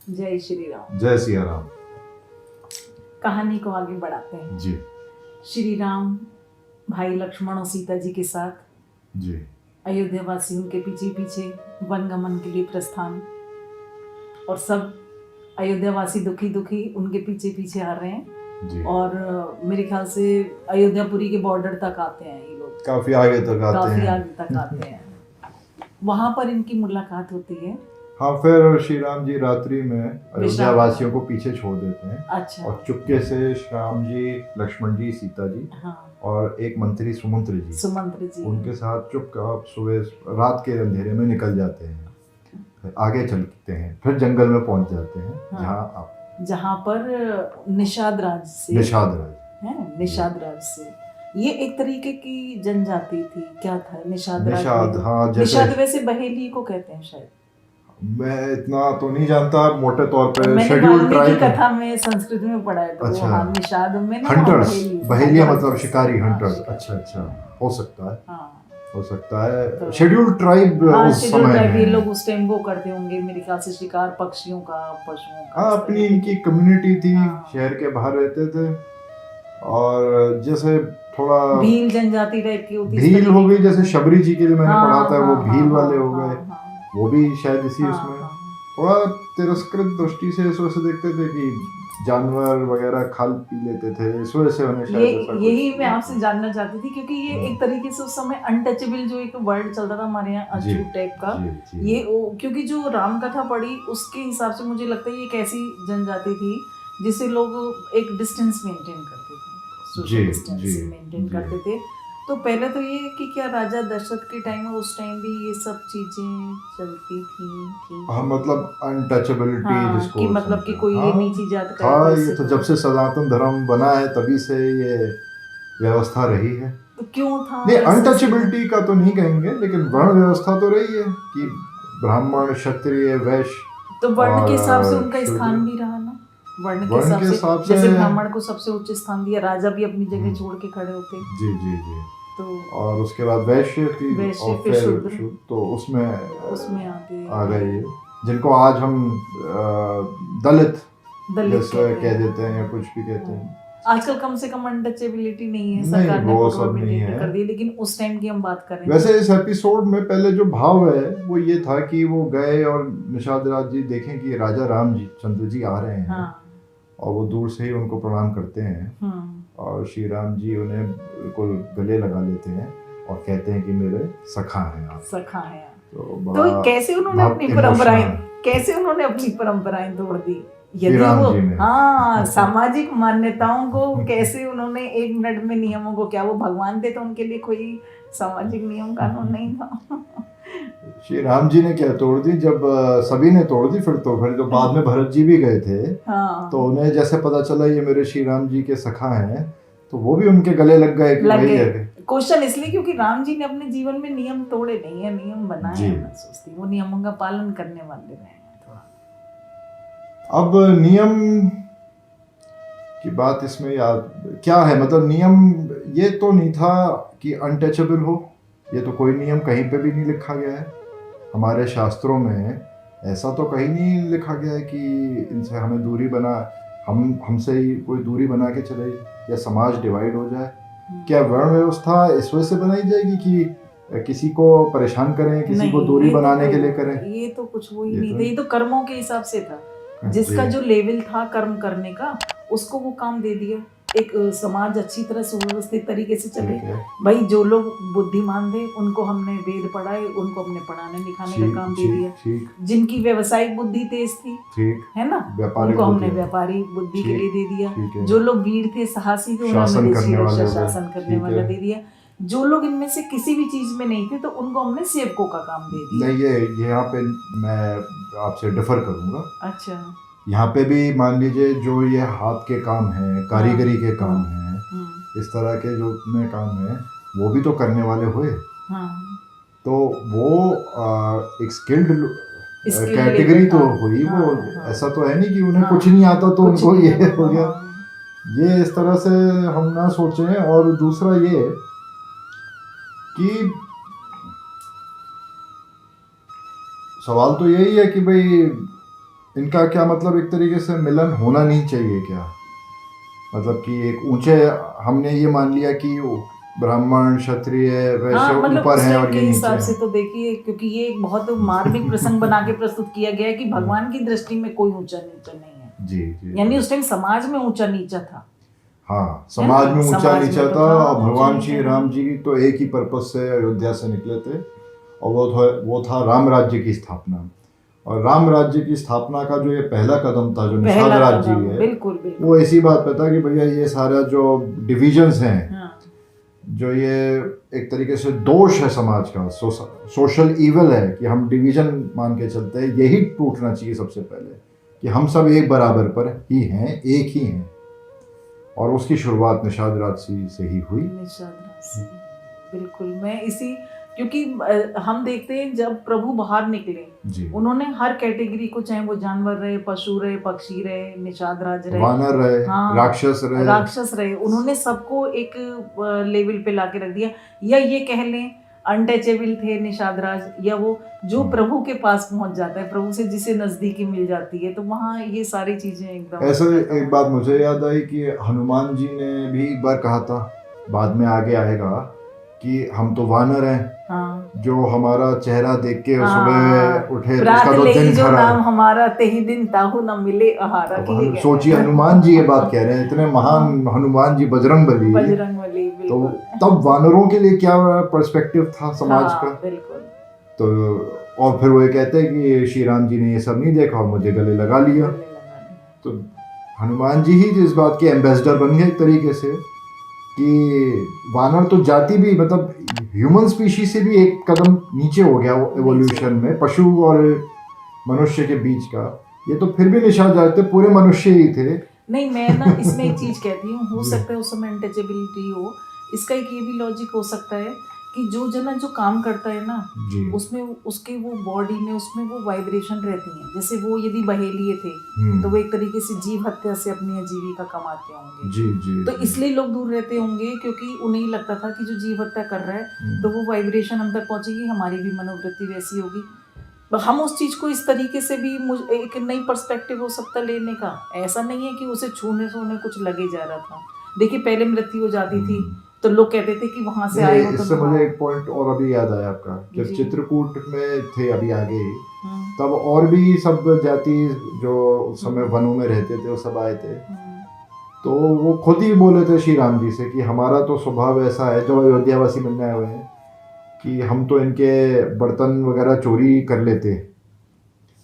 जय श्री राम। जय सिया राम। कहानी को आगे बढ़ाते हैं जी श्री राम भाई लक्ष्मण और सीता जी के साथ जी। अयोध्या वासी उनके पीछे पीछे वनगमन के लिए प्रस्थान, और सब अयोध्या वासी दुखी दुखी उनके पीछे पीछे आ रहे हैं जी। और मेरे ख्याल से अयोध्यापुरी के बॉर्डर तक आते हैं ये लोग, काफी आगे तक आते हैं। वहां पर इनकी मुलाकात होती है। हाँ, फिर श्री राम जी रात्रि में अयोध्या वासियों को पीछे छोड़ देते हैं। अच्छा। और चुपके से राम जी, लक्ष्मण जी, सीता जी, हाँ। और एक मंत्री सुमंत्र जी उनके साथ चुपचाप सुबह रात के अंधेरे में निकल जाते हैं, आगे चलते हैं, फिर जंगल में पहुंच जाते हैं। हाँ। जहाँ पर निषाद राज से ये एक तरीके की जनजाति थी, क्या था निषाद? हाँ, निषाद वैसे बहेली को कहते हैं शायद, मैं इतना तो नहीं जानता मोटे तौर पे। शेड्यूल ट्राइब कथा में संस्कृत में पढ़ा है तो अच्छा। हाँ, निषाद में ना हंटर्स, बहेलिया मतलब शिकारी, हंटर्स। अच्छा, हो सकता है। हाँ। हो सकता है शेड्यूल ट्राइब उस समय ये लोग उस टाइम वो करते होंगे मेरे ख्याल से, शिकार पक्षियों का, पशुओं का। हाँ, अपनी इनकी कम्युनिटी थी। शहर के बाहर रहते थे, और जैसे थोड़ा भील जनजाति टाइप की होती, भील हो गई, जैसे शबरी जी के लिए मैंने पढ़ा था, वो भील वाले हो गए। वो भी शायद इसी उसमें थोड़ा तिरस्कृत दृष्टि से इस वजह से देखते थे कि जानवर वगैरह खा पी लेते थे, इस वजह से उन्हें शायद यही मैं आपसे जानना चाहती थी, क्योंकि ये एक तरीके से उस समय अनटचेबल जो एक वर्ड चलता था हमारे यहाँ, अछूत टाइप का। ये क्योंकि जो राम कथा पढ़ी उसके हिसाब से मुझे लगता है ये एक ऐसी जनजाति थी जिसे लोग एक डिस्टेंस मेंटेन करते थे, सोशल डिस्टेंस मेंटेन करते थे। तो पहले तो ये कि क्या राजा दशरथ के टाइम में, उस टाइम भी ये सब चीजें चलती थी। हाँ, मतलब अनटचेबिलिटी जिसको कि मतलब कि कोई ये नीची जात का। हाँ, ये तो जब से सनातन धर्म बना है तभी से ये व्यवस्था रही है। तो क्यों था? नहीं, अनटचेबिलिटी का तो नहीं कहेंगे, लेकिन वर्ण व्यवस्था तो रही है कि ब्राह्मण, क्षत्रिय, वैश्य। तो वर्ण के हिसाब से उनका स्थान भी रहा ना, वर्ण के हिसाब से जैसे ब्राह्मण को सबसे उच्च स्थान दिया, राजा भी अपनी जगह छोड़ के खड़े होते। जी। तो और उसके बाद वैश्य थी, और फिर शूद्र, तो उसमें आ गए जिनको आज हम दलित जैसे कह देते हैं या कुछ भी कहते हैं। आजकल कम से कम अनटचेबिलिटी नहीं है, सरकार ने प्रोहिबिट कर दी, लेकिन उस टाइम की हम बात कर रहे हैं। वैसे इस एपिसोड में पहले जो भाव है वो ये था कि वो गए और निषाद राज जी देखें कि राजा राम जी चंद्र जी आ रहे हैं। और वो दूर से ही उनको प्रणाम करते हैं, और श्री राम जी उन्हें बिल्कुल गले लगा लेते हैं और कहते हैं कि मेरे सखा हैं आप। तो कैसे उन्होंने अपनी परंपराएं तोड़ दी? यदि वो सामाजिक मान्यताओं को कैसे उन्होंने 1 मिनट में नियमों को, क्या वो भगवान थे तो उनके लिए कोई सामाजिक नियम कानून नहीं था? श्री राम जी ने क्या तोड़ दी? जब सभी ने तोड़ दी, फिर तो बाद में भरत जी भी गए थे। तो उन्हें जैसे पता चला ये मेरे श्री राम जी के सखा हैं, तो वो भी उनके गले लग गए कि भाई क्वेश्चन इसलिए क्योंकि राम जी ने अपने जीवन में नियम तोड़े नहीं है, नियम बनाए हैं। मैं सोचती हूँ वो नियमों का पालन करने वाले रहे हैं। अब नियम की बात इसमें याद क्या है, मतलब नियम ये तो नहीं था कि अनटचेबल हो, ये तो कोई नियम कहीं पे भी नहीं लिखा गया है हमारे शास्त्रों में। ऐसा तो कहीं नहीं लिखा गया है कि इनसे हमें दूरी बना, हमसे ही कोई दूरी बना के चले या समाज डिवाइड हो जाए। क्या वर्ण व्यवस्था इस वजह से बनाई जाएगी कि किसी को परेशान करें, किसी को दूरी बनाने के लिए करें? ये तो कुछ वो ही नहीं था, ये तो कर्मों के हिसाब से था। जिसका जो लेवल था कर्म करने का, उसको वो काम दे दिया। एक समाज अच्छी तरह सुव्यवस्थित तरीके से चले, भाई जो लोग बुद्धिमान थे उनको हमने वेद पढ़ाए, उनको हमने पढ़ाने लिखाने का काम दे दिया। जिनकी व्यवसायिक बुद्धि तेज थी, है ना, उनको हमने व्यापारी बुद्धि के लिए दे दिया। जो लोग वीर थे, साहसी थे, उन्हें शासन करने वाला दे दिया। जो लोग इनमें से किसी भी चीज में नहीं थे तो उनको हमने सेवकों का काम दे दिया। नहीं, ये यहाँ पे मैं आपसे डिफर करूंगा। अच्छा। यहाँ पे भी मान लीजिए जो ये हाथ के काम हैं, कारीगरी के काम हैं, इस तरह के जो इतने काम हैं, वो भी तो करने वाले हुए। तो वो एक स्किल्ड कैटेगरी तो हुई। वो ऐसा तो है नहीं कि उन्हें कुछ नहीं आता तो उनको ये हो गया। ये इस तरह से हम ना सोचें। और दूसरा ये कि सवाल तो यही है कि भाई इनका क्या मतलब, एक तरीके से मिलन होना नहीं चाहिए क्या? मतलब कि एक ऊंचे, हमने ये मान लिया कि ब्राह्मण क्षत्रिय वैश्य मतलब ऊपर उस है टाइम और के ये नीचे हिसाब है। से तो देखिए, क्योंकि ये एक बहुत मार्मिक प्रसंग बना के प्रस्तुत किया गया है कि भगवान की दृष्टि में कोई ऊंचा नीचा नहीं है। जी जी। यानी उस टाइम समाज में ऊंचा नीचा था। हाँ, समाज में ऊंचा समाज नीचा में तो था। था, और ऊंचा भगवान नीचा श्री था। राम जी तो एक ही पर्पज से अयोध्या से निकले थे, और वो था राम राज्य की स्थापना। और राम राज्य की स्थापना का जो ये पहला कदम था, जो निषाद पहला राज्य कदम, है, बिल्कुल बिल्कुल। वो ऐसी बात पे था कि भैया ये सारा जो डिविजन्स हैं, हाँ, जो ये एक तरीके से दोष है समाज का, सोशल ईवल है कि हम डिवीजन मान के चलते हैं, यही टूटना चाहिए सबसे पहले, कि हम सब एक बराबर पर ही हैं, एक ही हैं। और उसकी शुरुआत निषाद राजसी से ही हुई। निषाद राजसी, बिल्कुल। मैं इसी, क्योंकि हम देखते हैं जब प्रभु बाहर निकले, जी, उन्होंने हर कैटेगरी को, चाहे वो जानवर रहे, पशु रहे, पक्षी रहे, निषाद राज रहे, वानर रहे, हाँ, राक्षस रहे, उन्होंने सबको एक लेवल पे लाके रख दिया। या ये कह लें अनटचेबल थे निषाद राज, या वो जो प्रभु के पास पहुंच जाता है, प्रभु से जिसे नजदीकी मिल जाती है, तो वहाँ ये सारी चीजें एकदम। ऐसे एक बात मुझे याद आई कि हनुमान जी ने भी एक बार कहा था, बाद में आगे आएगा, कि हम तो वानर हैं, हाँ, जो हमारा चेहरा देख के हाँ, सुबह उठे तो रात उसका तो ले दिन जो खराब। नाम हमारा तेही दिन ताहू न मिले आहारा, अब की ये सोचिए, कहते हैं। हनुमान जी ये बात कह रहे हैं, इतने महान हनुमान जी, बजरंगबली। बजरंगबली, तो बिल्कुल। तब वानरों के लिए क्या पर्सपेक्टिव था समाज हाँ, का। बिल्कुल। तो और फिर वो ये कहते हैं कि श्री राम जी ने ये सब नहीं देखा और मुझे गले लगा लिया। गले लगा लिया। तो हनुमान जी ही इस बात के एम्बेसडर बन गए एक तरीके से, कि वानर तो जाति भी, मतलब ह्यूमन स्पीशीज से भी एक कदम नीचे हो गया वो एवोल्यूशन में, पशु और मनुष्य के बीच का। ये तो फिर भी निषाद जाते पूरे मनुष्य ही थे। नहीं, मैं ना इसमें एक चीज कहती हूँ, हो जी। सकता है उस समय अनटचेबिलिटी हो। इसका एक ये भी लॉजिक हो सकता है कि जो जना जो काम करता है ना, जी, उसमें उसके वो बॉडी में, उसमें वो वाइब्रेशन रहती है। जैसे वो यदि बहेलिए थे, तो वो एक तरीके से जीव हत्या से अपनी आजीविका कमाते होंगे। जी जी। तो इसलिए लोग दूर रहते होंगे, क्योंकि उन्हें लगता था कि जो जीव हत्या कर रहा है, तो वो वाइब्रेशन हम तक पहुंचेगी, हमारी भी मनोवृत्ति वैसी होगी। हम उस चीज को इस तरीके से भी एक नई पर्सपेक्टिव हो सकता लेने का। ऐसा नहीं है कि उसे छूने से उन्हें कुछ लगे जा रहा था। देखिए, पहले मृत्यु हो जाती थी तो लोग कहते थे कि वहां से आए हो। तो इससे मुझे एक पॉइंट और अभी याद आया आपका, जब जी। चित्रकूट में थे अभी आगे ही, तब और भी सब जाति जो उस समय वनों में रहते थे वो सब आए थे। तो वो खुद ही बोले थे श्री राम जी से कि हमारा तो स्वभाव ऐसा है, जो अयोध्यावासी बनने आए हुए हैं, कि हम तो इनके बर्तन वगैरह चोरी कर लेते,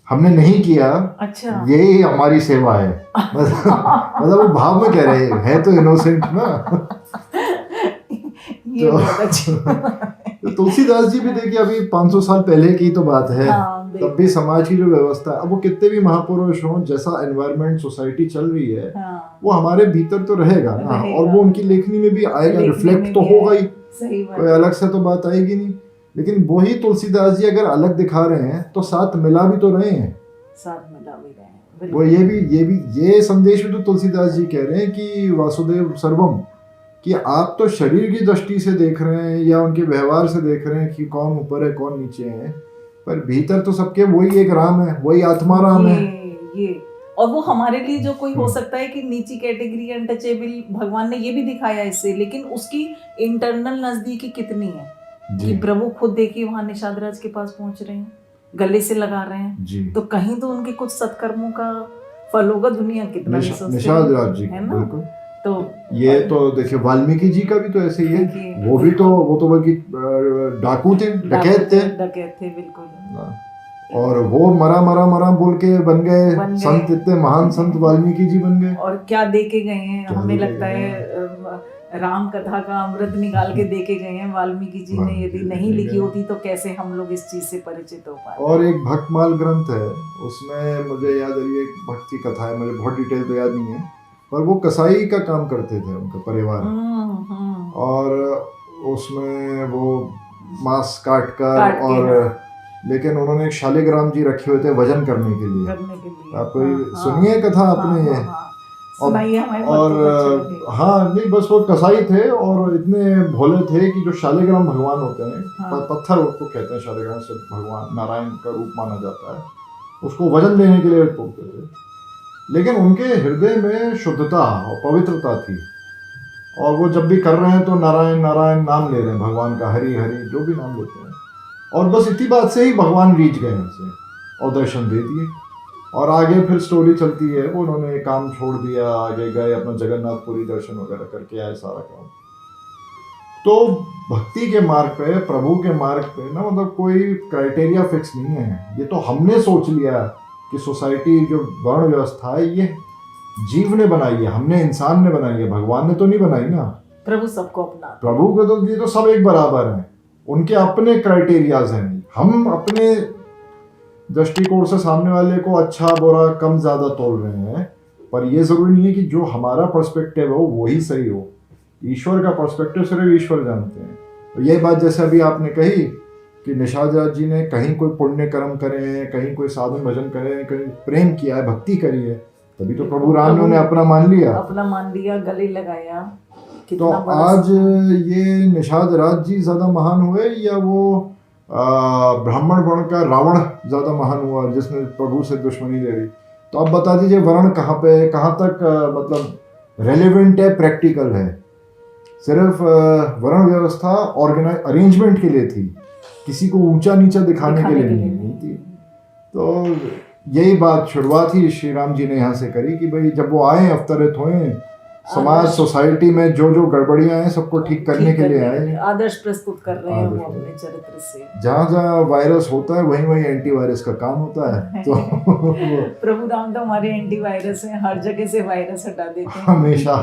हमने नहीं किया। अच्छा, यही हमारी सेवा है। मतलब वो भाव में कह रहे हैं तो इनोसेंट ना। ये बहुत अच्छी। तो तुलसीदास जी भी देखिए, अभी 500 साल पहले की तो बात है। हाँ, तब भी समाज की जो व्यवस्था, अब वो कितने भी महापुरुष हों, जैसा एनवायरनमेंट सोसाइटी चल रही है, हाँ, वो हमारे भीतर तो रहेगा ना, और वो उनकी लेखनी में भी आएगा, रिफ्लेक्ट तो होगा ही। सही बात, कोई अलग से तो बात आएगी नहीं। लेकिन वही तुलसीदास जी अगर अलग दिखा रहे हैं तो साथ मिला भी तो रहे हैं, साथ मिला भी रहे हैं। वो ये संदेश भी तो तुलसीदास जी कह रहे हैं कि वासुदेव सर्वम, कि आप तो शरीर की दृष्टि से देख रहे हैं या उनके व्यवहार से देख रहे हैं कि कौन ऊपर है कौन नीचे है, पर भीतर तो सबके वही एक राम है, वही आत्मा राम है। ये और वो हमारे लिए जो कोई हो सकता है कि नीची कैटेगरी अनटचेबल, भगवान ने ये भी दिखाया इससे, लेकिन उसकी इंटरनल नजदीकी कितनी है कि प्रभु खुद देखिए वहां निषाद राज के पास पहुंच रहे हैं, गले से लगा रहे हैं जी। तो कहीं तो उनके कुछ सत्कर्मों का फल होगा। दुनिया कितना निषाद राज जी है ना। तो ये तो देखिए वाल्मीकि जी का भी तो ऐसे ही है, वो तो बल्कि डाकू थे, डकैत थे बिल्कुल। और वो मरा बोल के बन गए संत, इतने महान संत वाल्मीकि जी बन गए। और क्या दे के गए हैं, हमें लगता है राम कथा का अमृत निकाल के दे के गए हैं वाल्मीकि जी ने। यदि नहीं लिखी होती तो कैसे हम लोग इस चीज से परिचित हो पाए। और एक भक्तमाल ग्रंथ है, उसमें मुझे याद है, एक भक्त की कथा है, मुझे बहुत डिटेल तो याद नहीं है, पर वो कसाई का काम करते थे उनका परिवार, और उसमें वो मांस काट कर और लेकिन उन्होंने एक शालिग्राम जी रखे हुए थे वजन करने के लिए। आप कोई सुनिए कथा आपने ये? सुनाइए हमारे और भक्तों को अच्छा लगे। हाँ नहीं, बस वो कसाई थे और इतने भोले थे कि जो शालिग्राम भगवान होते हैं, हाँ। पत्थर उसको कहते हैं, शालिग्राम से भगवान नारायण का रूप माना जाता है, उसको वजन देने के लिए तोड़ते थे। लेकिन उनके हृदय में शुद्धता और पवित्रता थी, और वो जब भी कर रहे हैं तो नारायण नारायण नाम ले रहे हैं भगवान का, हरि हरि जो भी नाम लेते हैं, और बस इतनी बात से ही भगवान रीच गए उनसे और दर्शन दे दिए। और आगे फिर स्टोरी चलती है, वो उन्होंने काम छोड़ दिया, आगे गए अपना जगन्नाथपुरी दर्शन वगैरह करके आए, सारा काम। तो भक्ति के मार्ग पे, प्रभु के मार्ग पे ना, मतलब कोई क्राइटेरिया फिक्स नहीं है। ये तो हमने सोच लिया कि सोसाइटी जो वर्ण व्यवस्था है ये जीव ने बनाई है, हमने इंसान ने बनाई है, भगवान ने तो नहीं बनाई ना। प्रभु सबको अपना, प्रभु को तो ये तो सब एक बराबर हैं, उनके अपने क्राइटेरियाज हैं। हम अपने दृष्टिकोण से सामने वाले को अच्छा बुरा कम ज्यादा तोल रहे हैं, पर ये जरूरी नहीं है कि जो हमारा पर्सपेक्टिव हो वही सही हो। ईश्वर का पर्सपेक्टिव सिर्फ ईश्वर जानते हैं। तो यही बात जैसे अभी आपने कही कि निषाद राज जी ने कहीं कोई पुण्य कर्म करे हैं, कहीं कोई साधन भजन करे हैं, कहीं प्रेम किया है, भक्ति करी है, तभी तो प्रभु राम ने उन्हें अपना मान लिया, गले लगाया। तो आज ये निषाद राज जी ज्यादा महान हुए या वो ब्राह्मण वर्ण का रावण ज्यादा महान हुआ जिसने प्रभु से दुश्मनी ले ली? तो आप बता दीजिए वर्ण कहाँ पे कहाँ तक मतलब रेलेवेंट है, प्रैक्टिकल है? सिर्फ वर्ण व्यवस्था ऑर्गेनाइज अरेंजमेंट के लिए थी, किसी को ऊंचा नीचा दिखाने के लिए नहीं थी। तो यही बात शुरुआत ही श्री राम जी ने यहाँ से करी कि भाई जब वो आए अवतरित हुए, समाज सोसाइटी में जो जो गड़बड़ियां हैं सबको ठीक करने के लिए आए, आदर्श प्रस्तुत कर रहे हैं वो अपने चरित्र से। जहाँ जहाँ वायरस होता है वहीं वहीं एंटीवायरस का काम होता है। तो प्रभु राम तो हमारे एंटीवायरस हैं, हर जगह से वायरस हटा देते हैं हमेशा।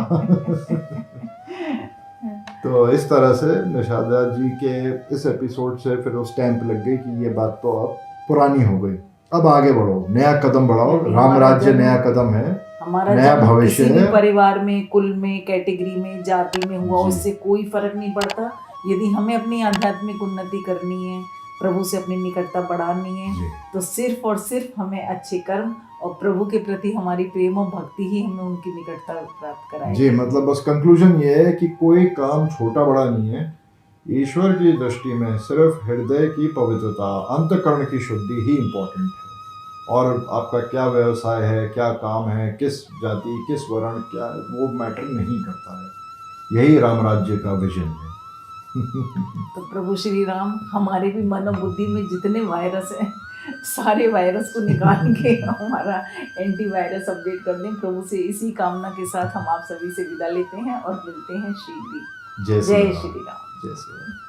तो इस तरह से निषाद राज जी के इस एपिसोड से फिर वो स्टैंप लग गई कि ये बात तो अब पुरानी हो गई, अब आगे बढ़ो, नया कदम बढ़ाओ, राम राज्य नया कदम है, हमारा नया भविष्य किसी भी है। परिवार में, कुल में, कैटेगरी में, जाति में हुआ उससे कोई फर्क नहीं पड़ता। यदि हमें अपनी आध्यात्मिक उन्नति करनी है, प्रभु से अपनी निकटता बढ़ानी है, तो सिर्फ और सिर्फ हमें अच्छे कर्म और प्रभु के प्रति हमारी प्रेम और भक्ति ही हमें उनकी निकटता प्राप्त कराएगी। जी, मतलब बस कंक्लूजन ये है कि कोई काम छोटा बड़ा नहीं है। ईश्वर की दृष्टि में सिर्फ हृदय की पवित्रता, अंतःकरण की शुद्धि ही इम्पोर्टेंट है। और आपका क्या व्यवसाय है, क्या काम है, किस जाति, किस वर्ण, क्या है, वो मैटर नहीं करता है। यही राम राज्य का विजन है। तो प्रभु श्री राम हमारे भी मन और बुद्धि में जितने वायरस हैं, सारे वायरस को निकाल के हमारा एंटीवायरस अपडेट कर दें। प्रभु से इसी कामना के साथ हम आप सभी से विदा लेते हैं और मिलते हैं शीघ्र ही। जय श्री राम। जय श्री राम।